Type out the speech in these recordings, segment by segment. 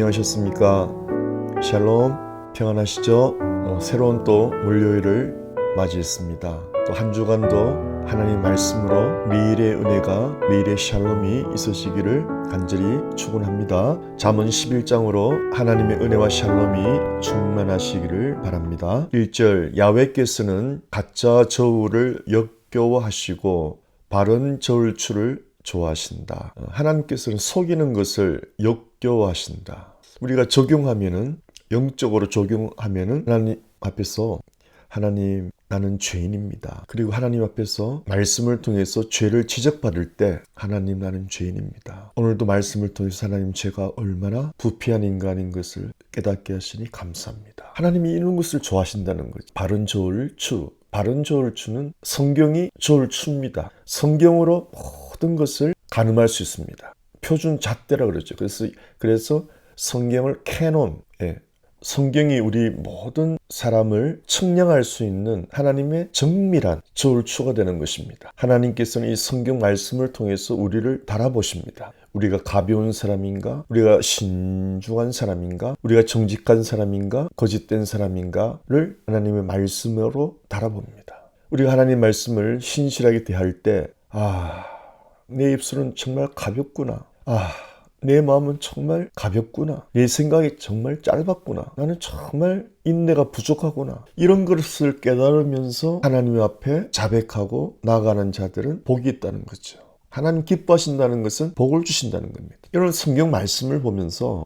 안녕하셨습니까? 샬롬, 평안하시죠? 새로운 또 월요일을 맞이했습니다. 또 한 주간도 하나님 말씀으로 매일의 은혜가, 매일의 샬롬이 있으시기를 간절히 축원합니다. 잠언 11장으로 하나님의 은혜와 샬롬이 충만하시기를 바랍니다. 1절, 야훼께서는 가짜 저울을 역겨워하시고 바른 저울추를 좋아하신다. 하나님께서는 속이는 것을 역겨워하신다. 우리가 적용하면은, 영적으로 적용하면은 하나님 앞에서 하나님, 나는 죄인입니다. 그리고 하나님 앞에서 말씀을 통해서 죄를 지적받을 때 하나님, 나는 죄인입니다. 오늘도 말씀을 통해서 하나님, 제가 얼마나 부패한 인간인 것을 깨닫게 하시니 감사합니다. 하나님이 이런 것을 좋아하신다는 거죠. 바른 저울추. 바른 저울추는 성경이 저울추입니다. 성경으로 모든 것을 가늠할 수 있습니다. 표준 잣대라 그러죠. 그래서 성경을 캐논, 성경이 우리 모든 사람을 측량할 수 있는 하나님의 정밀한 저울추가 되는 것입니다. 하나님께서는 이 성경 말씀을 통해서 우리를 바라보십니다. 우리가 가벼운 사람인가? 우리가 신중한 사람인가? 우리가 정직한 사람인가? 거짓된 사람인가를 하나님의 말씀으로 바라봅니다. 우리가 하나님 말씀을 신실하게 대할 때, 내 입술은 정말 가볍구나. 내 마음은 정말 가볍구나. 내 생각이 정말 짧았구나. 나는 정말 인내가 부족하구나. 이런 것을 깨달으면서 하나님 앞에 자백하고 나아가는 자들은 복이 있다는 거죠. 하나님 기뻐하신다는 것은 복을 주신다는 겁니다. 이런 성경 말씀을 보면서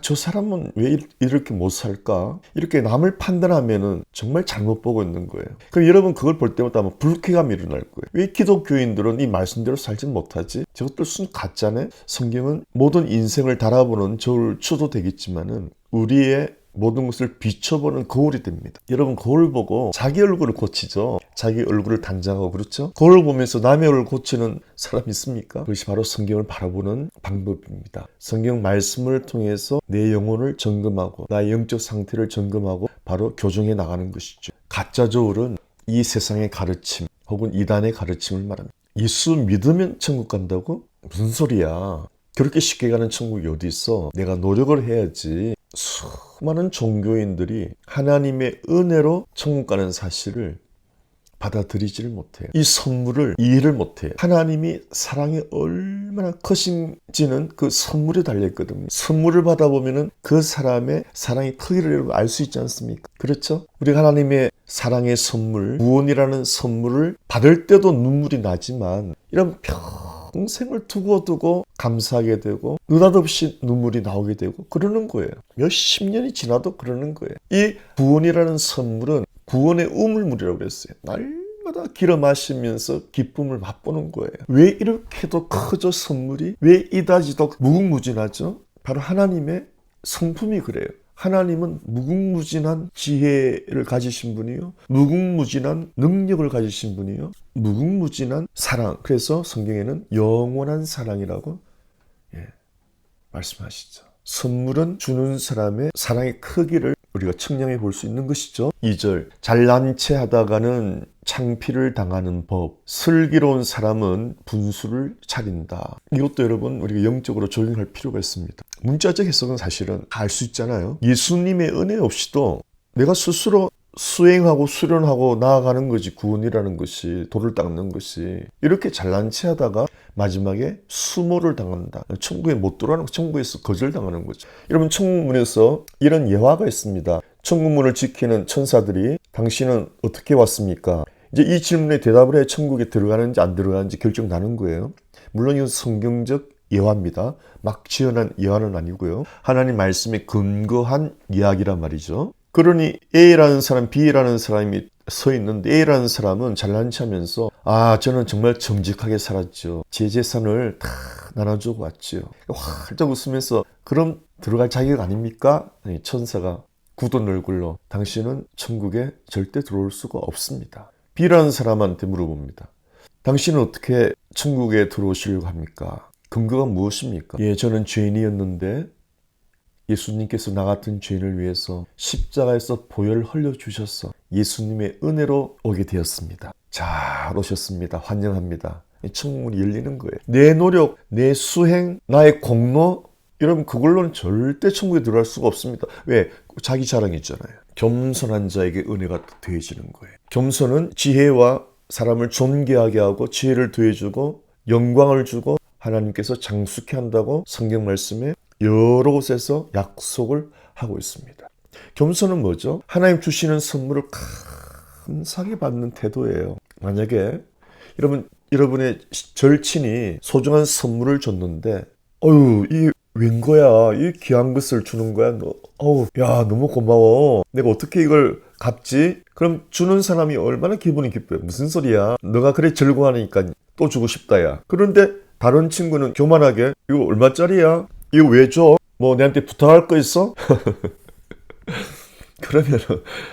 저 사람은 왜 이렇게 못 살까? 이렇게 남을 판단하면은 정말 잘못 보고 있는 거예요. 그럼 여러분 그걸 볼 때마다 아마 불쾌감이 일어날 거예요. 왜 기독교인들은 이 말씀대로 살지 못하지? 저것들 순 가짜네? 성경은 모든 인생을 달아보는 저울추도 되겠지만은 우리의 모든 것을 비춰보는 거울이 됩니다. 여러분 거울 보고 자기 얼굴을 고치죠. 자기 얼굴을 단장하고, 그렇죠? 거울 보면서 남의 얼굴을 고치는 사람 있습니까? 그것이 바로 성경을 바라보는 방법입니다. 성경 말씀을 통해서 내 영혼을 점검하고 나의 영적 상태를 점검하고 바로 교정해 나가는 것이죠. 가짜 저울은 이 세상의 가르침 혹은 이단의 가르침을 말합니다. 예수 믿으면 천국 간다고? 무슨 소리야. 그렇게 쉽게 가는 천국이 어디 있어? 내가 노력을 해야지. 수많은 종교인들이 하나님의 은혜로 천국 가는 사실을 받아들이지를 못해요. 이 선물을 이해를 못해요. 하나님이 사랑이 얼마나 크신지는 그 선물에 달려있거든요. 선물을 받아보면 그 사람의 사랑의 크기를 알 수 있지 않습니까? 그렇죠? 우리가 하나님의 사랑의 선물, 구원이라는 선물을 받을 때도 눈물이 나지만 이런 평생을 두고 감사하게 되고 느닷없이 눈물이 나오게 되고 그러는 거예요. 몇십 년이 지나도 그러는 거예요. 이 구원이라는 선물은 구원의 우물물이라고 그랬어요. 날마다 길어 마시면서 기쁨을 맛보는 거예요. 왜 이렇게도 크죠, 선물이? 왜 이다지도 무궁무진하죠? 바로 하나님의 성품이 그래요. 하나님은 무궁무진한 지혜를 가지신 분이요, 무궁무진한 능력을 가지신 분이요, 무궁무진한 사랑. 그래서 성경에는 영원한 사랑이라고 말씀하시죠. 선물은 주는 사람의 사랑의 크기를 우리가 측량해 볼 수 있는 것이죠. 2절, 잘난 체 하다가는 창피를 당하는 법, 슬기로운 사람은 분수를 차린다. 이것도 여러분 우리가 영적으로 적용할 필요가 있습니다. 문자적 해석은 사실은 다 알 수 있잖아요. 예수님의 은혜 없이도 내가 스스로 수행하고 수련하고 나아가는 것이 구원이라는 것이, 도를 닦는 것이, 이렇게 잘난 체 하다가 마지막에 수모를 당한다. 천국에 못 들어가는 거, 천국에서 거절당하는 거죠. 여러분 천국문에서 이런 예화가 있습니다. 천국문을 지키는 천사들이 당신은 어떻게 왔습니까? 이제 이 질문에 대답을 해 천국에 들어가는지 안 들어가는지 결정나는 거예요. 물론 이건 성경적 예화입니다. 막 지어낸 예화는 아니고요. 하나님 말씀에 근거한 이야기란 말이죠. 그러니 A라는 사람, B라는 사람이 서 있는데 A라는 사람은 잘난 체하면서 저는 정말 정직하게 살았죠. 제 재산을 다 나눠주고 왔죠. 활짝 웃으면서 그럼 들어갈 자격 아닙니까? 아니, 천사가 굳은 얼굴로 당신은 천국에 절대 들어올 수가 없습니다. B라는 사람한테 물어봅니다. 당신은 어떻게 천국에 들어오시려고 합니까? 근거가 무엇입니까? 저는 죄인이었는데 예수님께서 나 같은 죄인을 위해서 십자가에서 보혈을 흘려주셔서 예수님의 은혜로 오게 되었습니다. 잘 오셨습니다. 환영합니다. 천국문이 열리는 거예요. 내 노력, 내 수행, 나의 공로 여러분 그걸로는 절대 천국에 들어갈 수가 없습니다. 왜? 자기 자랑이 있잖아요. 겸손한 자에게 은혜가 더해지는 거예요. 겸손은 지혜와 사람을 존귀하게 하고 지혜를 더해주고 영광을 주고 하나님께서 장수케 한다고 성경 말씀에 여러 곳에서 약속을 하고 있습니다. 겸손은 뭐죠? 하나님 주시는 선물을 감사하게 받는 태도예요. 만약에 여러분의 절친이 소중한 선물을 줬는데 이 웬 거야? 이 귀한 것을 주는 거야? 야, 너무 고마워. 내가 어떻게 이걸 갚지? 그럼 주는 사람이 얼마나 기분이 기뻐요. 무슨 소리야? 너가 그래 즐거워하니까 또 주고 싶다, 야. 그런데 다른 친구는 교만하게 이거 얼마짜리야? 이거 왜 줘? 뭐 내한테 부탁할 거 있어? 그러면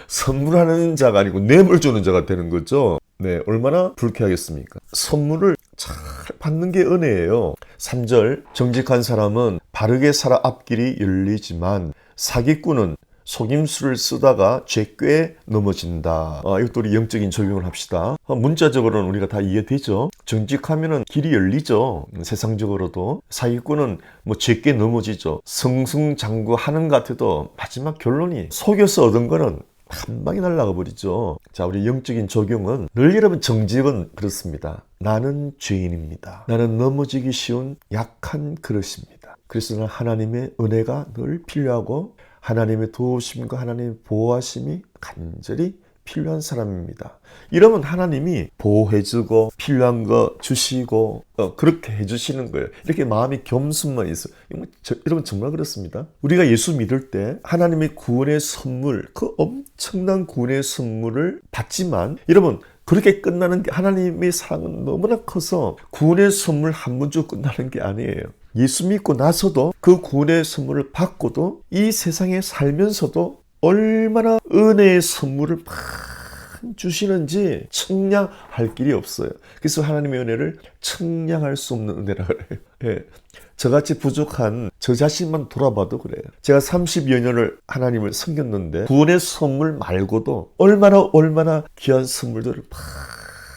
선물하는 자가 아니고 뇌물 주는 자가 되는 거죠. 네, 얼마나 불쾌하겠습니까? 선물을 잘 받는 게 은혜예요. 3절, 정직한 사람은 바르게 살아 앞길이 열리지만 사기꾼은 속임수를 쓰다가 죄꾀에 넘어진다. 이것도 우리 영적인 적용을 합시다. 문자적으로는 우리가 다 이해되죠. 정직하면은 길이 열리죠. 세상적으로도. 사기꾼은 뭐 죄꾀에 넘어지죠. 승승장구하는 것 같아도 마지막 결론이 속여서 얻은 거는 한 방에 날아가 버리죠. 자, 우리 영적인 적용은 늘 여러분 정직은 그렇습니다. 나는 죄인입니다. 나는 넘어지기 쉬운 약한 그릇입니다. 그래서 나는 하나님의 은혜가 늘 필요하고 하나님의 도우심과 하나님의 보호하심이 간절히 필요한 사람입니다. 이러면 하나님이 보호해주고 필요한 거 주시고 그렇게 해주시는 거예요. 이렇게 마음이 겸손만 있어요. 여러분 정말 그렇습니다. 우리가 예수 믿을 때 하나님의 구원의 선물, 그 엄청난 구원의 선물을 받지만 여러분 그렇게 끝나는 게 하나님의 사랑은 너무나 커서 구원의 선물 한 번 주고 끝나는 게 아니에요. 예수 믿고 나서도 그 구원의 선물을 받고도 이 세상에 살면서도 얼마나 은혜의 선물을 많이 주시는지 청량할 길이 없어요. 그래서 하나님의 은혜를 청량할 수 없는 은혜라 그래요. 예. 저같이 부족한 저 자신만 돌아봐도 그래요. 제가 30여 년을 하나님을 섬겼는데 구원의 선물 말고도 얼마나 귀한 선물들을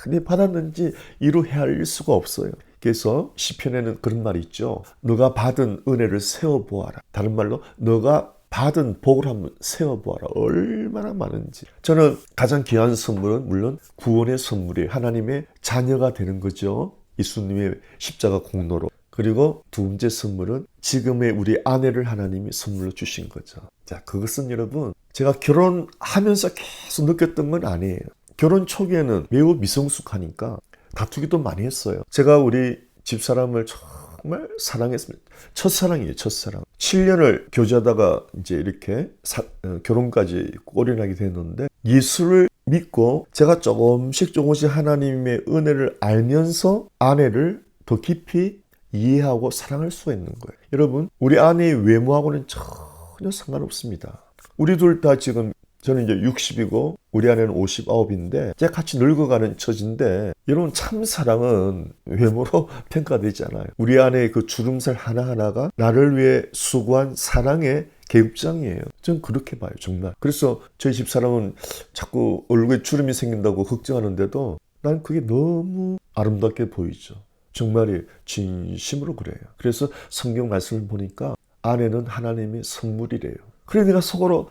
많이 받았는지 이루 헤아릴 수가 없어요. 그래서 시편에는 그런 말이 있죠. 너가 받은 은혜를 세어보아라. 다른 말로 너가 받은 복을 한번 세어보아라. 얼마나 많은지. 저는 가장 귀한 선물은 물론 구원의 선물이에요. 하나님의 자녀가 되는 거죠. 예수님의 십자가 공로로. 그리고 두 번째 선물은 지금의 우리 아내를 하나님이 선물로 주신 거죠. 자, 그것은 여러분 제가 결혼하면서 계속 느꼈던 건 아니에요. 결혼 초기에는 매우 미성숙하니까 다투기도 많이 했어요. 제가 우리 집사람을 정말 사랑했습니다. 첫사랑이에요, 첫사랑. 7년을 교제하다가 이제 이렇게 결혼까지 올인하게 됐는데 예수를 믿고 제가 조금씩 하나님의 은혜를 알면서 아내를 더 깊이 이해하고 사랑할 수가 있는 거예요. 여러분, 우리 아내의 외모하고는 전혀 상관없습니다. 우리 둘 다 지금 저는 이제 60이고 우리 아내는 59인데 제가 같이 늙어가는 처지인데 여러분 참 사랑은 외모로 평가되지 않아요. 우리 아내의 그 주름살 하나하나가 나를 위해 수고한 사랑의 계급장이에요. 전 그렇게 봐요, 정말. 그래서 저희 집사람은 자꾸 얼굴에 주름이 생긴다고 걱정하는데도 난 그게 너무 아름답게 보이죠. 정말이 진심으로 그래요. 그래서 성경 말씀을 보니까 아내는 하나님의 선물이래요. 그래 내가 속으로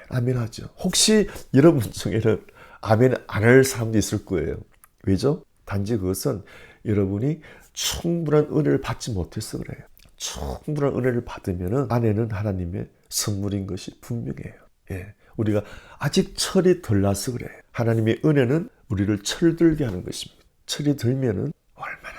아멘 하죠. 혹시 여러분 중에는 아멘 안 할 사람도 있을 거예요. 왜죠? 단지 그것은 여러분이 충분한 은혜를 받지 못해서 그래요. 충분한 은혜를 받으면 아내는 하나님의 선물인 것이 분명해요. 예, 우리가 아직 철이 덜 나서 그래요. 하나님의 은혜는 우리를 철들게 하는 것입니다. 철이 들면은 얼마나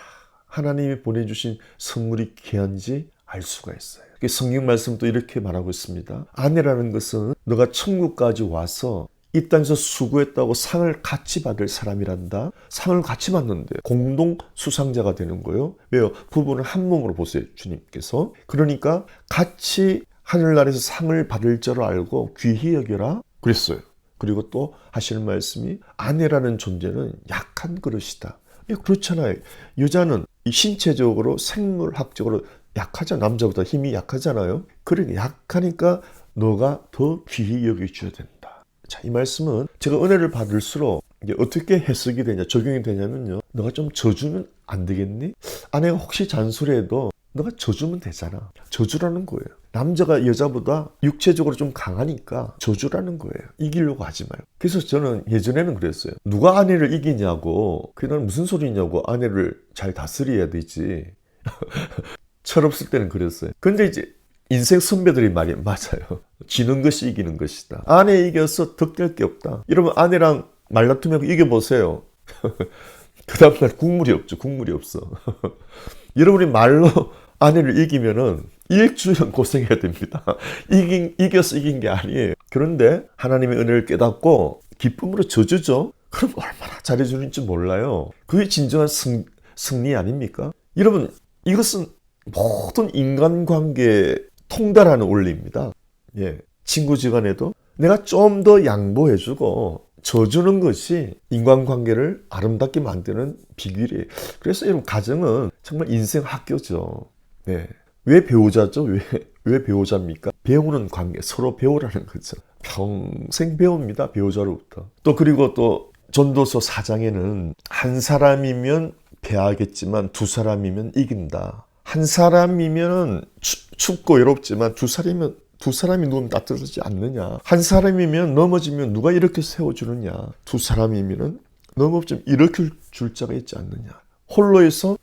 하나님이 보내주신 선물이 귀한지 알 수가 있어요. 성경 말씀도 이렇게 말하고 있습니다. 아내라는 것은 너가 천국까지 와서 이 땅에서 수고했다고 상을 같이 받을 사람이란다. 상을 같이 받는데 공동 수상자가 되는 거예요. 왜요? 부부는 한 몸으로 보세요, 주님께서. 그러니까 같이 하늘나라에서 상을 받을 줄 알고 귀히 여겨라 그랬어요. 그리고 또 하시는 말씀이 아내라는 존재는 약한 그릇이다. 그렇잖아요. 여자는 신체적으로 생물학적으로 약하잖아. 남자보다 힘이 약하잖아요. 그러니까 약하니까 너가 더 귀히 여겨줘야 된다. 자, 이 말씀은 제가 은혜를 받을수록 이게 어떻게 해석이 되냐, 적용이 되냐면요. 너가 좀 져주면 안 되겠니? 아내가 혹시 잔소리해도 너가 져주면 되잖아. 져주라는 거예요. 남자가 여자보다 육체적으로 좀 강하니까 져주라는 거예요. 이기려고 하지 마요. 그래서 저는 예전에는 그랬어요. 누가 아내를 이기냐고, 그게 난 무슨 소리냐고, 아내를 잘 다스려야 되지. 철없을 때는 그랬어요. 근데 이제 인생 선배들이 말이 맞아요. 지는 것이 이기는 것이다. 아내 이겨서 득될 게 없다. 여러분 아내랑 말다툼하고 이겨보세요. 그 다음날 국물이 없죠. 국물이 없어. 여러분이 말로 아내를 이기면은 일주일은 고생해야 됩니다. 이겨서 이긴 게 아니에요. 그런데 하나님의 은혜를 깨닫고 기쁨으로 져주죠. 그럼 얼마나 잘해주는지 몰라요. 그게 진정한 승리 아닙니까? 여러분 이것은 모든 인간관계에 통달하는 원리입니다. 예, 친구지간에도 내가 좀 더 양보해주고 져주는 것이 인간관계를 아름답게 만드는 비결이에요. 그래서 여러분 가정은 정말 인생 학교죠. 네. 왜 배우자죠? 왜 배우자입니까? 배우는 관계, 서로 배우라는 거죠. 평생 배웁니다. 배우자로부터. 또 그리고 또 전도서 4장에는 한 사람이면 패하겠지만 두 사람이면 이긴다. 한 사람이면 춥고 외롭지만 두 사람이 누우면 따뜻하지 않느냐. 한 사람이면 넘어지면 누가 이렇게 세워주느냐. 두 사람이면 넘어지면 일으킬 줄 자가 있지 않느냐. 홀로에서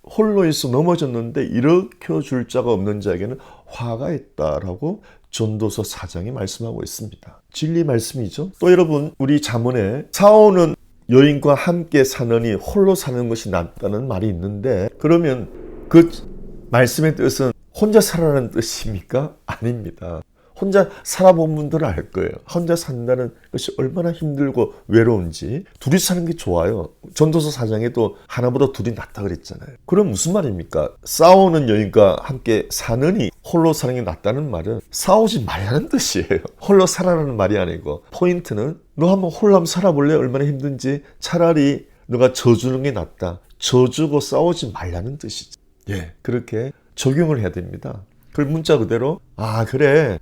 넘어졌는데 일으켜 줄 자가 없는 자에게는 화가 있다라고 전도서 4장에 말씀하고 있습니다. 진리 말씀이죠. 또 여러분 우리 잠언에 싸우는 여인과 함께 사느니 홀로 사는 것이 낫다는 말이 있는데, 그러면 그 말씀의 뜻은 혼자 살아라는 뜻입니까? 아닙니다. 혼자 살아본 분들은 알 거예요. 혼자 산다는 것이 얼마나 힘들고 외로운지. 둘이 사는 게 좋아요. 전도서 4장에도 하나보다 둘이 낫다 그랬잖아요. 그럼 무슨 말입니까? 싸우는 여인과 함께 사느니 홀로 사는 게 낫다는 말은 싸우지 말라는 뜻이에요. 홀로 살아라는 말이 아니고, 포인트는 너 한번 홀로 한번 살아볼래? 얼마나 힘든지. 차라리 너가 져주는 게 낫다. 져주고 싸우지 말라는 뜻이죠. 예, 그렇게 적용을 해야 됩니다. 그 문자 그대로, 아 그래,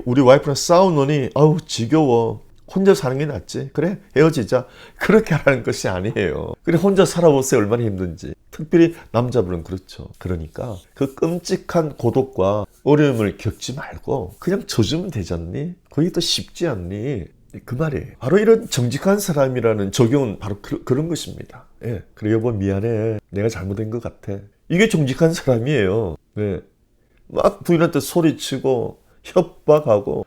우리 와이프랑 싸우느니 아우 지겨워, 혼자 사는 게 낫지, 그래 헤어지자, 그렇게 하라는 것이 아니에요. 그래 혼자 살아보세요, 얼마나 힘든지. 특별히 남자분은 그렇죠. 그러니까 그 끔찍한 고독과 어려움을 겪지 말고 그냥 져주면 되잖니? 그게 더 쉽지 않니? 그 말이에요. 바로 이런 정직한 사람이라는 적용은 바로 그런 것입니다. 예, 그래 여보 미안해, 내가 잘못된 것 같아. 이게 정직한 사람이에요. 네. 막 부인한테 소리치고 협박하고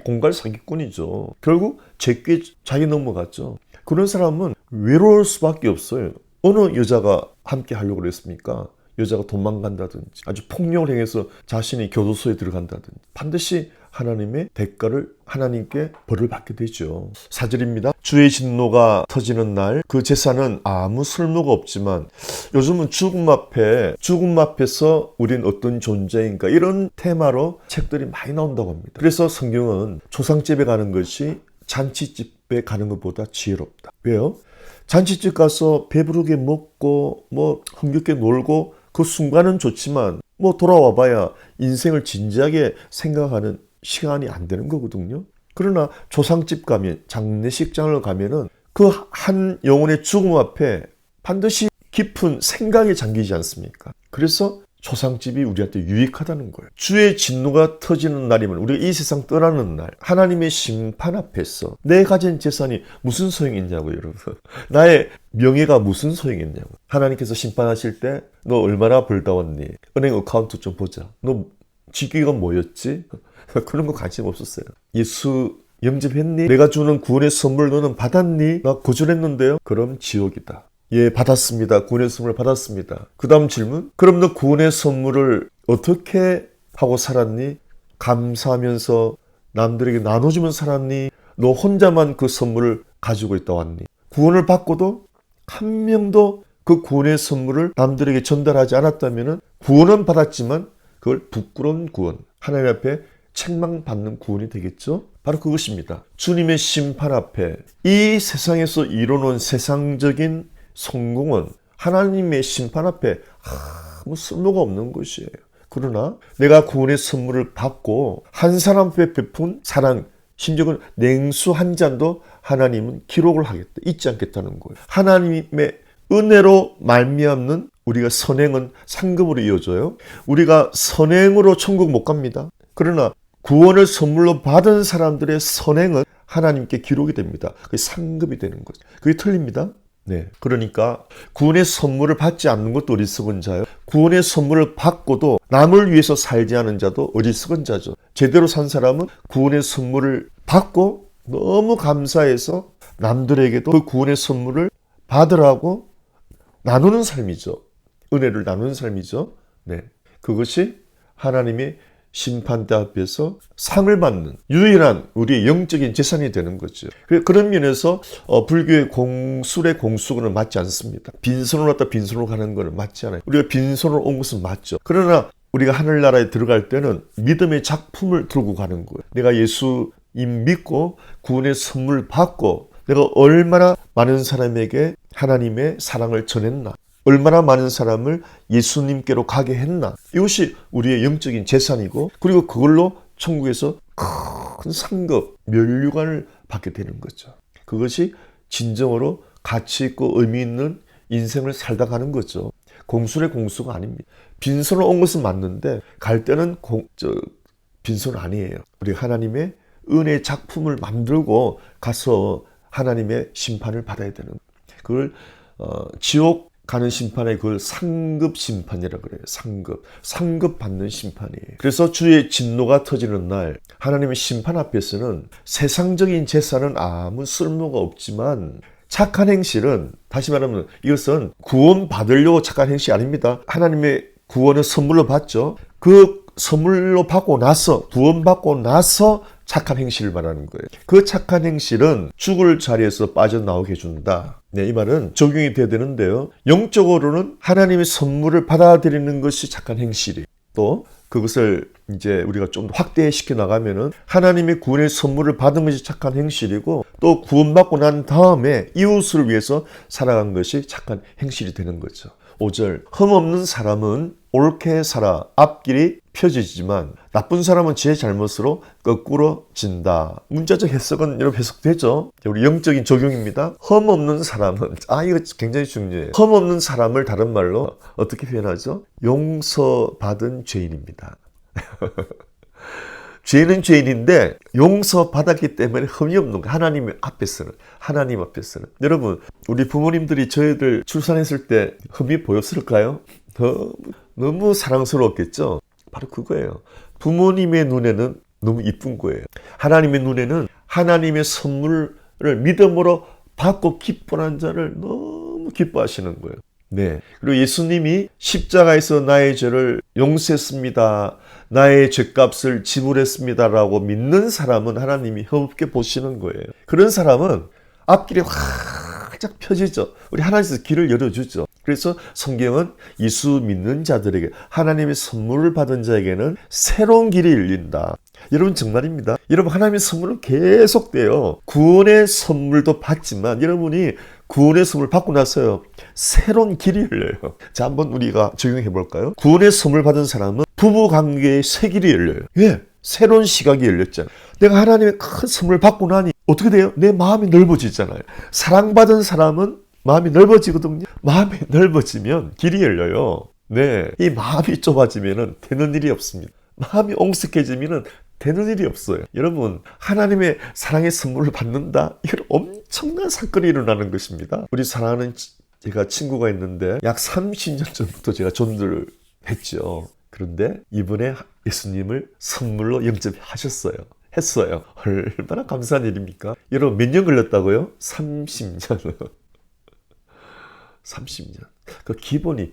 공갈 사기꾼이죠. 결국 제게 자기 넘어갔죠. 그런 사람은 외로울 수밖에 없어요. 어느 여자가 함께 하려고 그랬습니까? 여자가 도망간다든지 아주 폭력을 행해서 자신이 교도소에 들어간다든지 반드시 하나님의 대가를, 하나님께 벌을 받게 되죠. 4절입니다. 주의 진노가 터지는 날 그 제사는 아무 쓸모가 없지만, 요즘은 죽음 앞에서 우린 어떤 존재인가, 이런 테마로 책들이 많이 나온다고 합니다. 그래서 성경은 조상집에 가는 것이 잔치집에 가는 것보다 지혜롭다. 왜요? 잔치집 가서 배부르게 먹고 흥겹게 놀고 그 순간은 좋지만 돌아와 봐야 인생을 진지하게 생각하는 시간이 안 되는 거거든요. 그러나 조상집 가면, 장례식장을 가면은 그 한 영혼의 죽음 앞에 반드시 깊은 생각에 잠기지 않습니까? 그래서 조상집이 우리한테 유익하다는 거예요. 주의 진노가 터지는 날이면 우리가 이 세상 떠나는 날, 하나님의 심판 앞에서 내 가진 재산이 무슨 소용이 있냐고, 여러분. 나의 명예가 무슨 소용이 있냐고. 하나님께서 심판하실 때 너 얼마나 벌다 왔니? 은행 어카운트 좀 보자. 너 직위가 뭐였지? 그런 거 관심 없었어요. 예수 영접했니? 내가 주는 구원의 선물 너는 받았니? 나 거절했는데요. 그럼 지옥이다. 예, 받았습니다. 구원의 선물을 받았습니다. 그 다음 질문. 그럼 너 구원의 선물을 어떻게 하고 살았니? 감사하면서 남들에게 나눠주면 살았니? 너 혼자만 그 선물을 가지고 있다 왔니? 구원을 받고도 한 명도 그 구원의 선물을 남들에게 전달하지 않았다면 구원은 받았지만 그걸 부끄러운 구원, 하나님 앞에 책망받는 구원이 되겠죠? 바로 그것입니다. 주님의 심판 앞에 이 세상에서 이뤄놓은 세상적인 성공은 하나님의 심판 앞에 아무 쓸모가 없는 것이에요. 그러나 내가 구원의 선물을 받고 한 사람 앞에 베푼 사랑, 심지어는 냉수 한 잔도 하나님은 기록을 하겠다, 잊지 않겠다는 거예요. 하나님의 은혜로 말미암는 우리가 선행은 상급으로 이어져요. 우리가 선행으로 천국 못 갑니다. 그러나 구원을 선물로 받은 사람들의 선행은 하나님께 기록이 됩니다. 그게 상급이 되는 거죠. 그게 틀립니다. 네. 그러니까 구원의 선물을 받지 않는 것도 어리석은 자요. 구원의 선물을 받고도 남을 위해서 살지 않은 자도 어리석은 자죠. 제대로 산 사람은 구원의 선물을 받고 너무 감사해서 남들에게도 그 구원의 선물을 받으라고 나누는 삶이죠. 은혜를 나누는 삶이죠. 네. 그것이 하나님의 심판대 앞에서 상을 받는 유일한 우리의 영적인 재산이 되는 거죠. 그런 면에서 불교의 공술의 공수는 맞지 않습니다. 빈손으로 왔다 빈손으로 가는 것은 맞지 않아요. 우리가 빈손으로 온 것은 맞죠. 그러나 우리가 하늘나라에 들어갈 때는 믿음의 작품을 들고 가는 거예요. 내가 예수님 믿고 구원의 선물 받고 내가 얼마나 많은 사람에게 하나님의 사랑을 전했나, 얼마나 많은 사람을 예수님께로 가게 했나. 이것이 우리의 영적인 재산이고, 그리고 그걸로 천국에서 큰 상급, 면류관을 받게 되는 거죠. 그것이 진정으로 가치 있고 의미 있는 인생을 살다 가는 거죠. 공술의 공수가 아닙니다. 빈손으로 온 것은 맞는데 갈 때는 빈손 아니에요. 우리 하나님의 은혜의 작품을 만들고 가서 하나님의 심판을 받아야 되는 거예요. 그걸 지옥 가는 심판에 그걸 상급 심판이라고 그래요. 상급 받는 심판이에요. 그래서 주의 진노가 터지는 날 하나님의 심판 앞에서는 세상적인 재산은 아무 쓸모가 없지만 착한 행실은, 다시 말하면 이것은 구원 받으려고 착한 행실이 아닙니다. 하나님의 구원을 선물로 받죠. 그 선물로 받고 나서, 구원받고 나서 착한 행실을 말하는 거예요. 그 착한 행실은 죽을 자리에서 빠져나오게 해준다. 네, 이 말은 적용이 돼야 되는데요. 영적으로는 하나님의 선물을 받아들이는 것이 착한 행실이에요. 또 그것을 이제 우리가 좀 확대시켜 나가면은 하나님의 구원의 선물을 받은 것이 착한 행실이고, 또 구원받고 난 다음에 이웃을 위해서 살아간 것이 착한 행실이 되는 거죠. 5절, 흠없는 사람은 옳게 살아 앞길이 펴지지만 나쁜 사람은 제 잘못으로 거꾸로 진다. 문자적 해석은 여러분 해석되죠? 우리 영적인 적용입니다. 흠없는 사람은, 이거 굉장히 중요해요. 흠없는 사람을 다른 말로 어떻게 표현하죠? 용서받은 죄인입니다. 죄는 죄인인데 용서받았기 때문에 흠이 없는 거예요. 하나님 앞에서는. 여러분, 우리 부모님들이 저희들 출산했을 때 흠이 보였을까요? 너무 사랑스러웠겠죠? 바로 그거예요. 부모님의 눈에는 너무 이쁜 거예요. 하나님의 눈에는 하나님의 선물을 믿음으로 받고 기뻐하는 자를 너무 기뻐하시는 거예요. 네. 그리고 예수님이 십자가에서 나의 죄를 용서했습니다, 나의 죄값을 지불했습니다라고 믿는 사람은 하나님이 흠없게 보시는 거예요. 그런 사람은 앞길이 활짝 펴지죠. 우리 하나님께서 길을 열어주죠. 그래서 성경은 예수 믿는 자들에게, 하나님의 선물을 받은 자에게는 새로운 길이 열린다. 여러분, 정말입니다. 여러분, 하나님의 선물은 계속돼요. 구원의 선물도 받지만 여러분이 구원의 선물 받고 나서요, 새로운 길이 열려요. 자, 한번 우리가 적용해 볼까요? 구원의 선물 받은 사람은 부부관계의 새 길이 열려요. 왜? 새로운 시각이 열렸잖아요. 내가 하나님의 큰 선물 받고 나니 어떻게 돼요? 내 마음이 넓어지잖아요. 사랑받은 사람은 마음이 넓어지거든요. 마음이 넓어지면 길이 열려요. 네, 이 마음이 좁아지면 되는 일이 없습니다. 마음이 옹색해지면 되는 일이 없어요. 여러분, 하나님의 사랑의 선물을 받는다? 이건 엄청난 사건이 일어나는 것입니다. 우리 사랑하는 제가 친구가 있는데 약 30년 전부터 제가 전도를 했죠. 그런데 이번에 예수님을 선물로 영접하셨어요. 했어요. 얼마나 감사한 일입니까? 여러분, 몇 년 걸렸다고요? 30년. 30년. 그 기본.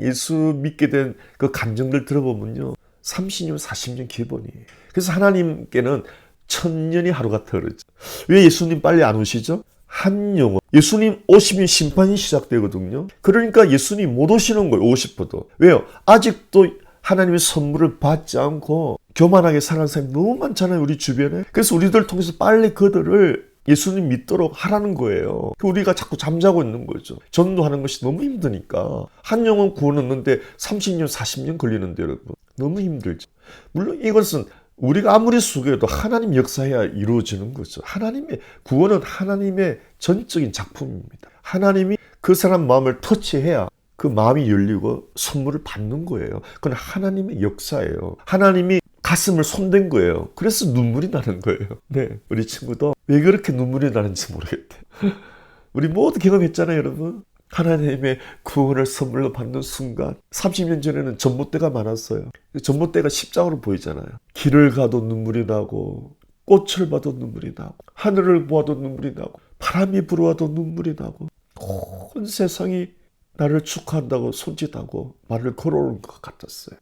예수 믿게 된 그 감정들 들어보면요, 30년, 40년 기본이에요. 그래서 하나님께는 1000년이 하루 같아 그러죠. 왜 예수님 빨리 안 오시죠? 한 영혼. 예수님 오시면 심판이 시작되거든요. 그러니까 예수님 못 오시는 거예요, 50%. 왜요? 아직도 하나님의 선물을 받지 않고 교만하게 사는 사람이 너무 많잖아요, 우리 주변에. 그래서 우리들 통해서 빨리 그들을 예수님 믿도록 하라는 거예요. 우리가 자꾸 잠자고 있는 거죠. 전도하는 것이 너무 힘드니까. 한 영혼 구원 얻는데 30년, 40년 걸리는데 여러분, 너무 힘들죠. 물론 이것은 우리가 아무리 수고해도 하나님 역사해야 이루어지는 거죠. 하나님의 구원은 하나님의 전적인 작품입니다. 하나님이 그 사람 마음을 터치해야 그 마음이 열리고 선물을 받는 거예요. 그건 하나님의 역사예요. 하나님이 가슴을 손댄 거예요. 그래서 눈물이 나는 거예요. 네, 우리 친구도 왜 그렇게 눈물이 나는지 모르겠대. 우리 모두 경험했잖아요, 여러분. 하나님의 구원을 선물로 받는 순간 30년 전에는 전봇대가 많았어요. 전봇대가 십자가로 보이잖아요. 길을 가도 눈물이 나고 꽃을 봐도 눈물이 나고 하늘을 보아도 눈물이 나고 바람이 불어와도 눈물이 나고 온 세상이 나를 축하한다고 손짓하고 말을 걸어오는 것 같았어요.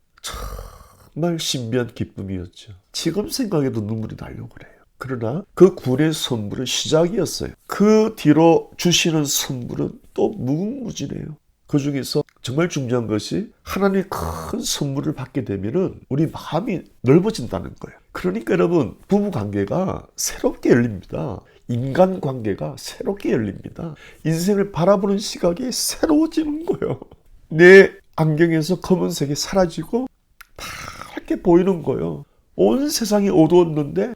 정말 신비한 기쁨이었죠. 지금 생각해도 눈물이 나려고 그래요. 그러나 그 구원의 선물은 시작이었어요. 그 뒤로 주시는 선물은 또 무궁무진해요. 그 중에서 정말 중요한 것이 하나님의 큰 선물을 받게 되면은 우리 마음이 넓어진다는 거예요. 그러니까 여러분, 부부 관계가 새롭게 열립니다. 인간 관계가 새롭게 열립니다. 인생을 바라보는 시각이 새로워지는 거예요. 내 안경에서 검은색이 사라지고 밝게 보이는 거예요. 온 세상이 어두웠는데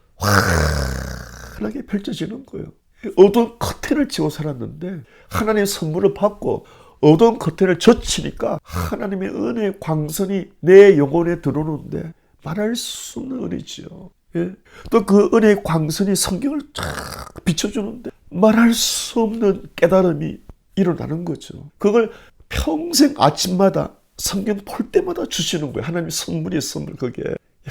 환하게 펼쳐지는 거예요. 어두운 커튼을 치고 살았는데 하나님의 선물을 받고 어두운 커튼을 젖히니까 하나님의 은혜의 광선이 내 영혼에 들어오는데 말할 수 없는 은혜지요. 예? 또 그 은혜의 광선이 성경을 쫙 비춰주는데 말할 수 없는 깨달음이 일어나는 거죠. 그걸 평생 아침마다 성경 볼 때마다 주시는 거예요. 하나님의 선물이 선물 그게.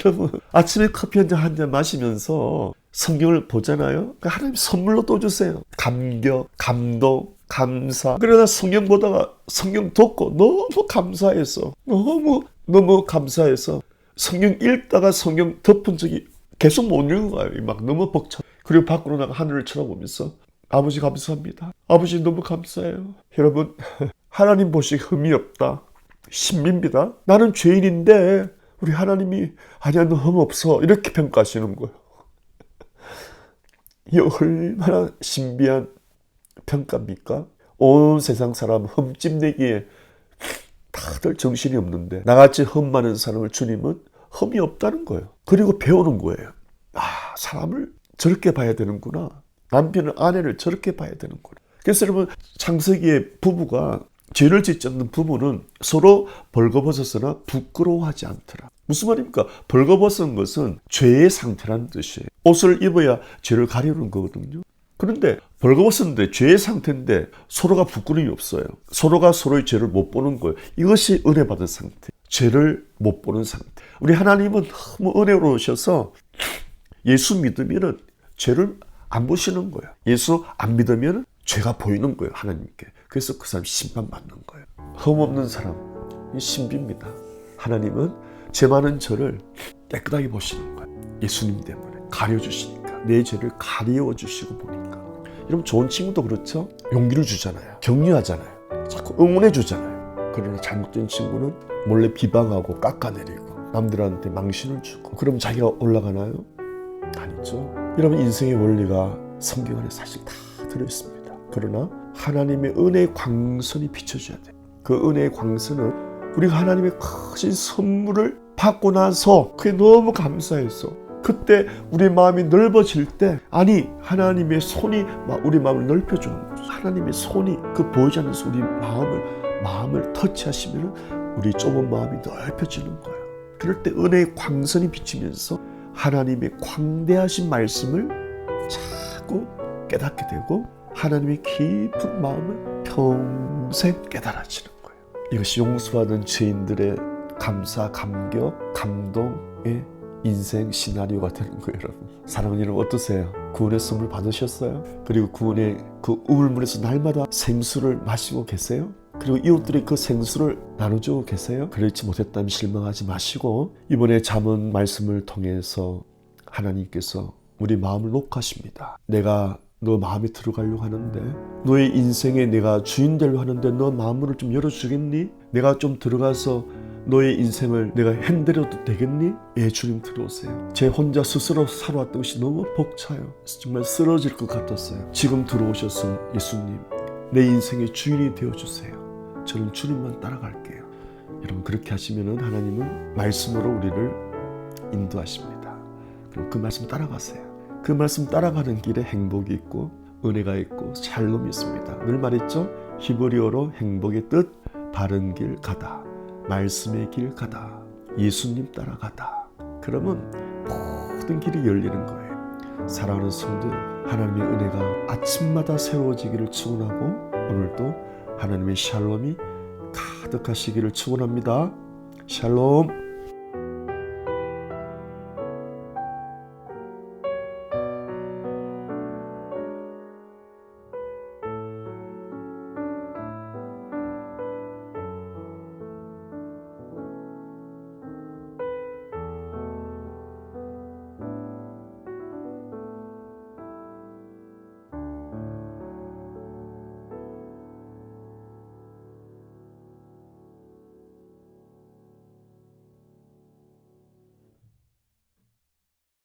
여러분 아침에 커피 한 잔 마시면서 성경을 보잖아요. 하나님 선물로 또 주세요. 감격, 감동, 감사. 그러나 성경 보다가 성경 듣고 너무 감사해서 너무 감사해서 성경 읽다가 성경 덮은 적이 계속 못 읽은 거예요. 막 너무 벅차. 그리고 밖으로 나가 하늘을 쳐다보면서 아버지 감사합니다. 아버지 너무 감사해요. 여러분 하나님 보시기 흠이 없다. 신비입니다. 나는 죄인인데 우리 하나님이 아니야 너 흠 없어 이렇게 평가하시는 거예요. 이 얼마나 신비한 평가입니까? 온 세상 사람 흠집 내기에 다들 정신이 없는데 나같이 흠 많은 사람을 주님은 흠이 없다는 거예요. 그리고 배우는 거예요. 아, 사람을 저렇게 봐야 되는구나. 남편은 아내를 저렇게 봐야 되는구나. 그래서 여러분 창세기의 부부가 죄를 짓지 않는 부부는 서로 벌거벗었으나 부끄러워하지 않더라. 무슨 말입니까? 벌거벗은 것은 죄의 상태라는 뜻이에요. 옷을 입어야 죄를 가리는 거거든요. 그런데 벌거벗었는데 죄의 상태인데 서로가 부끄러움이 없어요. 서로가 서로의 죄를 못 보는 거예요. 이것이 은혜 받은 상태. 죄를 못 보는 상태. 우리 하나님은 너무 은혜로우셔서 예수 믿으면 죄를 안 보시는 거예요. 예수 안 믿으면 죄가 보이는 거예요. 하나님께. 그래서 그 사람 심판받는 거예요. 흠 없는 사람 신비입니다. 하나님은 죄 많은 저를 깨끗하게 보시는 거예요. 예수님 때문에 가려주시니까. 내 죄를 가려주시고 보니까. 여러분 좋은 친구도 그렇죠? 용기를 주잖아요. 격려하잖아요. 자꾸 응원해 주잖아요. 그러나 잘못된 친구는 몰래 비방하고 깎아내리고 남들한테 망신을 주고 그럼 자기가 올라가나요? 아니죠. 여러분 인생의 원리가 성경 안에 사실 다 들어있습니다. 그러나 하나님의 은혜의 광선이 비춰져야 돼요. 그 은혜의 광선은 우리가 하나님의 크신 선물을 받고 나서 그게 너무 감사해서 그때 우리 마음이 넓어질 때 아니 하나님의 손이 우리 마음을 넓혀주는 거죠. 하나님의 손이 그 보이지 않는 우리 마음을 터치하시면 우리 좁은 마음이 넓혀지는 거예요. 그럴 때 은혜의 광선이 비치면서 하나님의 광대하신 말씀을 자꾸 깨닫게 되고 하나님의 깊은 마음을 평생 깨달아지는 거예요. 이것이 용서받은 죄인들의 감사, 감격, 감동의 인생 시나리오가 되는 거예요. 여러분 사랑하는 여러분 어떠세요? 구원의 선물 받으셨어요? 그리고 구원의 그 우물물에서 날마다 생수를 마시고 계세요? 그리고 이웃들이 그 생수를 나눠주고 계세요? 그렇지 못했다면 실망하지 마시고 이번에 잠언 말씀을 통해서 하나님께서 우리 마음을 녹하십니다. 내가 너 마음에 들어가려고 하는데 너의 인생에 내가 주인 되려고 하는데 너 마음을 좀 열어주겠니? 내가 좀 들어가서 너의 인생을 내가 흔들어도 되겠니? 예, 주님 들어오세요. 제 혼자 스스로 살아왔던 것이 너무 벅차요. 정말 쓰러질 것 같았어요. 지금 들어오셔서 예수님 내 인생의 주인이 되어주세요. 저는 주님만 따라갈게요. 여러분 그렇게 하시면 하나님은 말씀으로 우리를 인도하십니다. 그럼 그 말씀 따라가세요. 그 말씀 따라가는 길에 행복이 있고 은혜가 있고 샬롬이 있습니다. 늘 말했죠? 히브리어로 행복의 뜻 바른 길 가다, 말씀의 길 가다, 예수님 따라가다. 그러면 모든 길이 열리는 거예요. 사랑하는 성도들, 하나님의 은혜가 아침마다 새로워지기를 축원하고 오늘도 하나님의 샬롬이 가득하시기를 축원합니다. 샬롬.